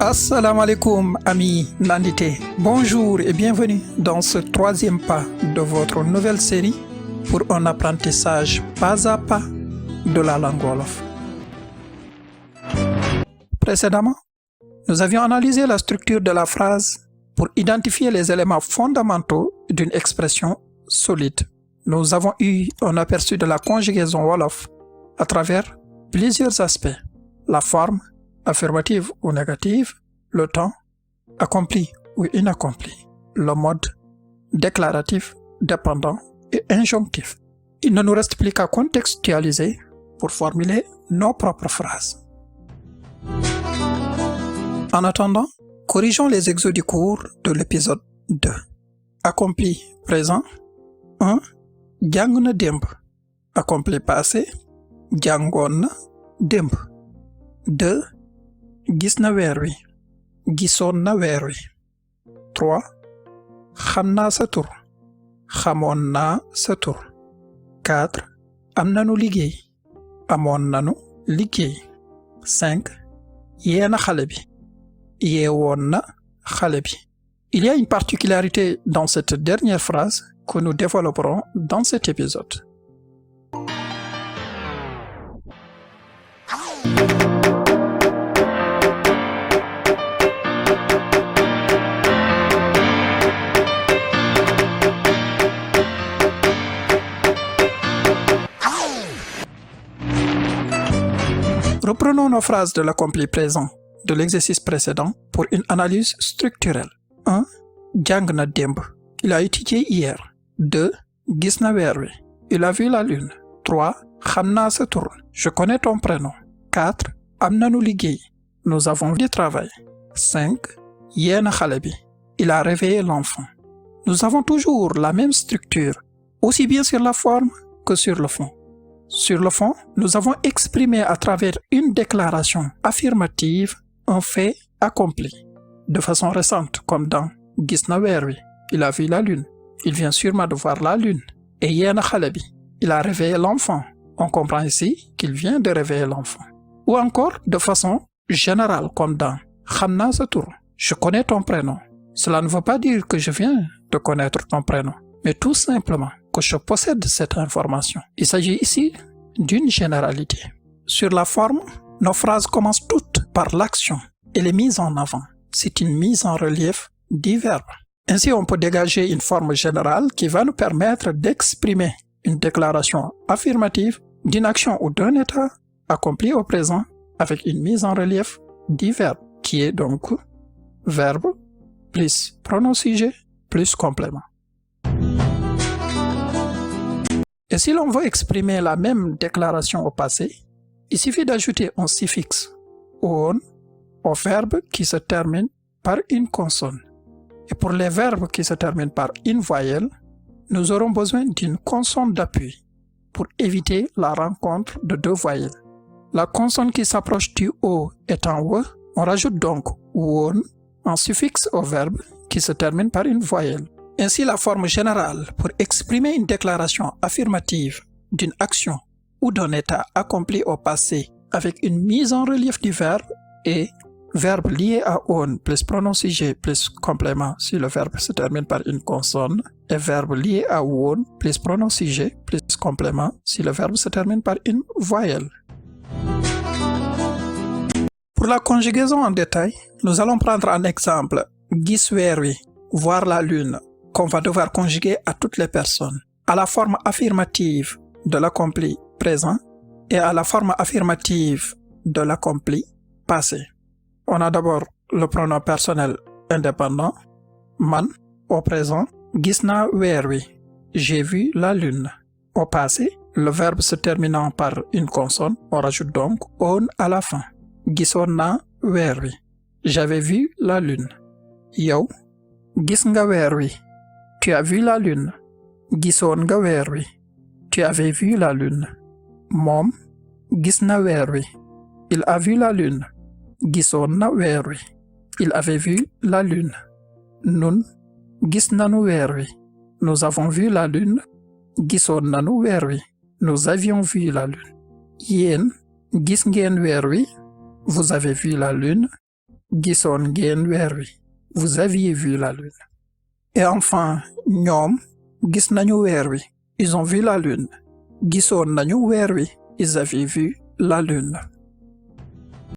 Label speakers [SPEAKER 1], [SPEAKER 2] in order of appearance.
[SPEAKER 1] Assalamu alaikum, amis Nandité. Bonjour et bienvenue dans ce troisième pas de votre nouvelle série pour un apprentissage pas à pas de la langue wolof. Précédemment, nous avions analysé la structure de la phrase pour identifier les éléments fondamentaux d'une expression solide. Nous avons eu un aperçu de la conjugaison wolof à travers plusieurs aspects: la forme, affirmative ou négative, le temps, accompli ou inaccompli, le mode, déclaratif, dépendant et injonctif. Il ne nous reste plus qu'à contextualiser pour formuler nos propres phrases. En attendant, corrigeons les exos du cours de l'épisode 2. Accompli présent 1. Jàng na démb. Accompli passé jàngoon na démb. 2. Gis na weer wi. Gisoon na weer wi. 3. Xam naa sa tur. Xamoon naa sa tur. 4. Am nanu liggéey. Amoon nanu liggéey. 5. Yee na xale bi. Yeewoon na xale bi. Il y a une particularité dans cette dernière phrase que nous développerons dans cet épisode. Reprenons nos phrases de l'accompli présent de l'exercice précédent pour une analyse structurelle. 1. Jàng na démb. Il a étudié hier. 2. Gis na weer wi. Il a vu la lune. 3. Xam naa sa tur. Je connais ton prénom. 4. Am nanu liggéey. Nous avons du travail. 5. Yee na xale bi. Il a réveillé l'enfant. Nous avons toujours la même structure, aussi bien sur la forme que sur le fond. Sur le fond, nous avons exprimé à travers une déclaration affirmative un fait accompli, de façon récente, comme dans Gis na weer wi. Il a vu la lune. Il vient sûrement de voir la lune. Et yee na xale bi. Il a réveillé l'enfant. On comprend ici qu'il vient de réveiller l'enfant. Ou encore de façon générale, comme dans Xam naa sa tur. Je connais ton prénom. Cela ne veut pas dire que je viens de connaître ton prénom, mais tout simplement que je possède cette information. Il s'agit ici d'une généralité. Sur la forme, nos phrases commencent toutes par l'action et les mises en avant. C'est une mise en relief du verbe. Ainsi, on peut dégager une forme générale qui va nous permettre d'exprimer une déclaration affirmative d'une action ou d'un état accompli au présent avec une mise en relief du verbe, qui est donc verbe plus pronom sujet plus complément. Et si l'on veut exprimer la même déclaration au passé, il suffit d'ajouter un suffixe on au verbe qui se termine par une consonne. Et pour les verbes qui se terminent par une voyelle, nous aurons besoin d'une consonne d'appui pour éviter la rencontre de deux voyelles. La consonne qui s'approche du O étant we, on rajoute donc won en suffixe au verbe qui se termine par une voyelle. Ainsi, la forme générale pour exprimer une déclaration affirmative d'une action ou d'un état accompli au passé avec une mise en relief du verbe est verbe lié à on plus pronom sujet plus complément si le verbe se termine par une consonne et verbe lié à won plus pronom sujet plus complément si le verbe se termine par une voyelle. Pour la conjugaison en détail, nous allons prendre en exemple gis weer wi, voir la lune, qu'on va devoir conjuguer à toutes les personnes, à la forme affirmative de l'accompli présent et à la forme affirmative de l'accompli passé. On a d'abord le pronom personnel indépendant, man, au présent, gis naa weer wi, j'ai vu la lune. Au passé, le verbe se terminant par une consonne, on rajoute donc on à la fin. Gisoon naa weer wi, j'avais vu la lune. Yow, gis nga weer wi, tu as vu la lune. Gisoon nga weer wi, tu avais vu la lune. Moom, gis na weer wi, il a vu la lune. Gisoon na weer wi, il avait vu la lune. Nun, gis nanu weer wi, nous avons vu la lune. Gisoon nanu weer wi, nous avions vu la lune. Yéen, gis ngeen weer wi, vous avez vu la lune. gisoon ngeen weer wi. Vous aviez vu la lune. Et enfin, ñoom gis nañu weer wi. Ils ont vu la lune. Gisoon nañu weer wi. Ils avaient vu la lune.